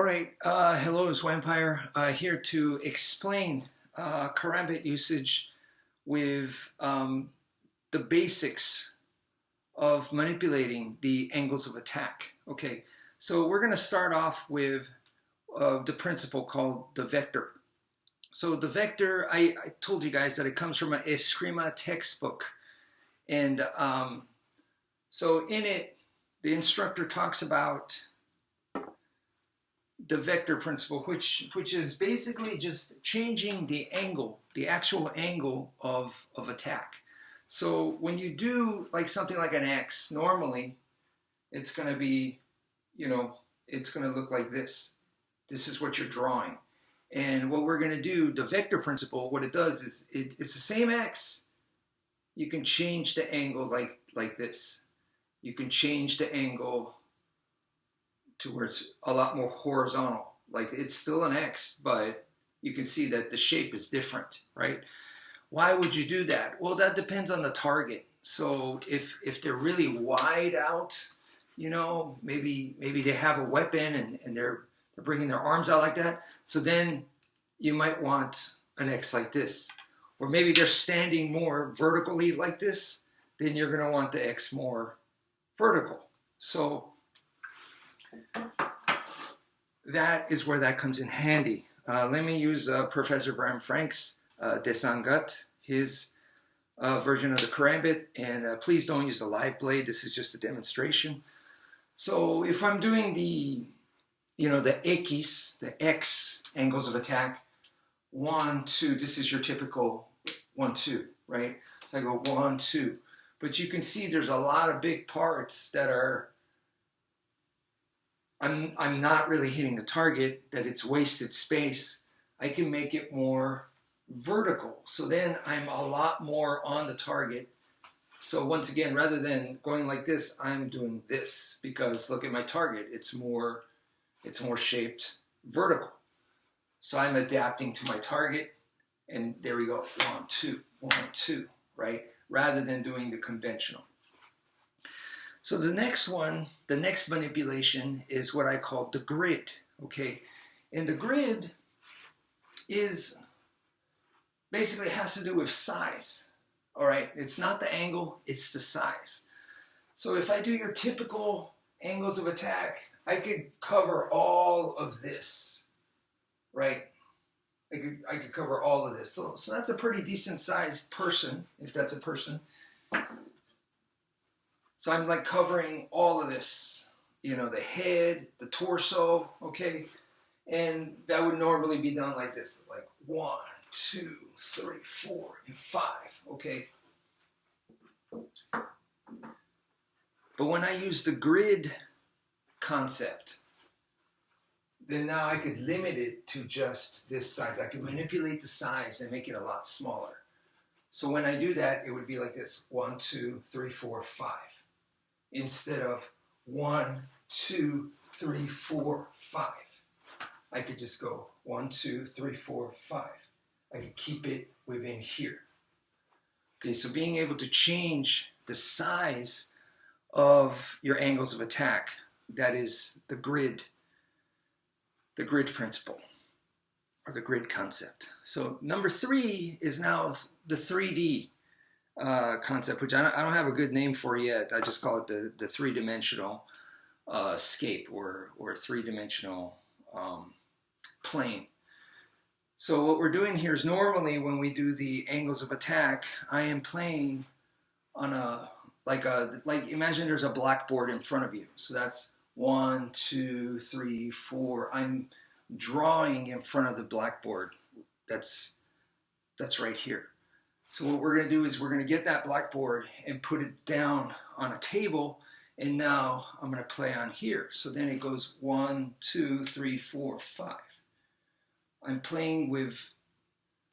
All right, hello, it's Wmpyr here to explain karambit usage with the basics of manipulating the angles of attack. Okay, so we're going to start off with the principle called the vector. So the vector, I told you guys that it comes from an Escrima textbook. And so in it, the instructor talks about the vector principle, which is basically just changing the angle, the actual angle of attack. So when you do like something like an X, normally it's going to be, it's going to look like this. This is what you're drawing. And what we're going to do, the vector principle, what it does is it's the same X. You can change the angle like this. You can change the angle to where it's a lot more horizontal. Like it's still an X, but you can see that the shape is different, right? Why would you do that? Well, that depends on the target. So if they're really wide out, maybe they have a weapon and they're bringing their arms out like that. So then you might want an X like this. Or maybe they're standing more vertically like this, then you're gonna want the X more vertical. So that is where that comes in handy. Let me use Professor Bram Frank's Desangat, his version of the karambit, and please don't use the live blade. This is just a demonstration. So if I'm doing the X, the X angles of attack, 1, 2, this is your typical 1, 2, right? So I go 1, 2. But you can see there's a lot of big parts that are I'm not really hitting the target, that it's wasted space. I can make it more vertical. So then I'm a lot more on the target. So once again, rather than going like this, I'm doing this because look at my target. It's more shaped vertical. So I'm adapting to my target, and there we go. 1, 2, 1, 2, right? Rather than doing the conventional. So the next one, the next manipulation is what I call the grid, okay? And the grid is basically has to do with size, all right? It's not the angle, it's the size. So if I do your typical angles of attack, I could cover all of this, right? I could cover all of this. So that's a pretty decent sized person, if that's a person. So I'm like covering all of this, the head, the torso, okay? And that would normally be done like this, like 1, 2, 3, 4, and 5, okay? But when I use the grid concept, then now I could limit it to just this size. I could manipulate the size and make it a lot smaller. So when I do that, it would be like this, 1, 2, 3, 4, 5. Instead of 1, 2, 3, 4, 5. I could just go 1, 2, 3, 4, 5. I could keep it within here. Okay, so being able to change the size of your angles of attack, that is the grid principle, or the grid concept. So number 3 is now the 3D concept, which I don't have a good name for yet. I just call it the three-dimensional scape or three-dimensional plane. So what we're doing here is normally when we do the angles of attack, I am playing on like imagine there's a blackboard in front of you. So that's 1, 2, 3, 4. I'm drawing in front of the blackboard. That's right here. So what we're going to do is we're going to get that blackboard and put it down on a table, and now I'm going to play on here. So then it goes 1, 2, 3, 4, 5. I'm playing with,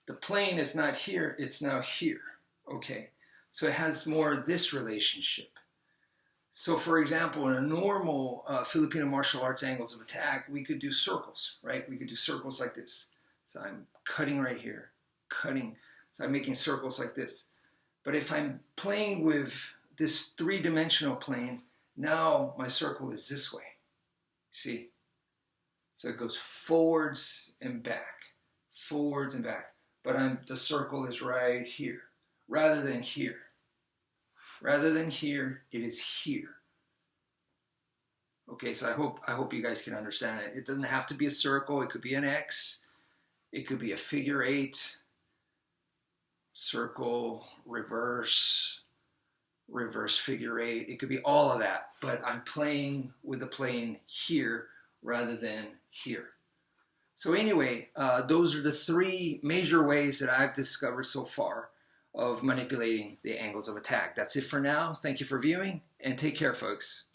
the plane is not here, it's now here, okay? So it has more this relationship. So for example, in a normal Filipino martial arts angles of attack, we could do circles, right? We could do circles like this. So I'm cutting right here, cutting. So I'm making circles like this. But if I'm playing with this three-dimensional plane, now my circle is this way. See? So it goes forwards and back, forwards and back. But the circle is right here, rather than here. Rather than here, it is here. Okay, so I hope you guys can understand it. It doesn't have to be a circle. It could be an X. It could be a figure 8, circle, reverse, reverse figure 8. It could be all of that, but I'm playing with the plane here rather than here. So anyway, those are the 3 major ways that I've discovered so far of manipulating the angles of attack. That's it for now. Thank you for viewing, and take care, folks.